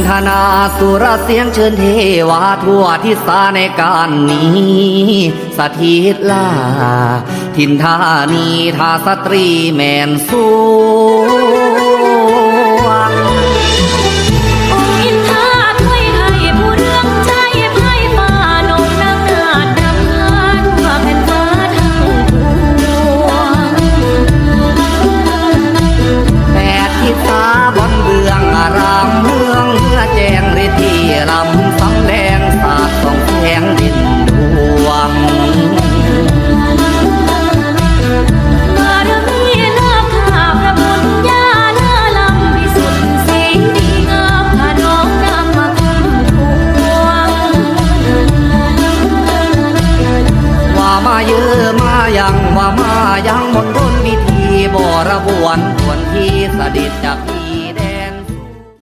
ธนาสุรเสียงเชิญเทวาทั่วทิศาในการนี้สถิตลาทินธานีทาสตรีแมนสวงรามเมืองเมื่อแจ้งฤทธิลำสำแดงสาดส่องแสงดินดวงบารมีนาคาพระบุญญาเนื้อลำพิสุทธิ์สีดีงามขนองนำมาคุ้มครองว่ามาเยอะมายังว่ามายังบนพิธีบรบวนส่วนที่เสด็จจาก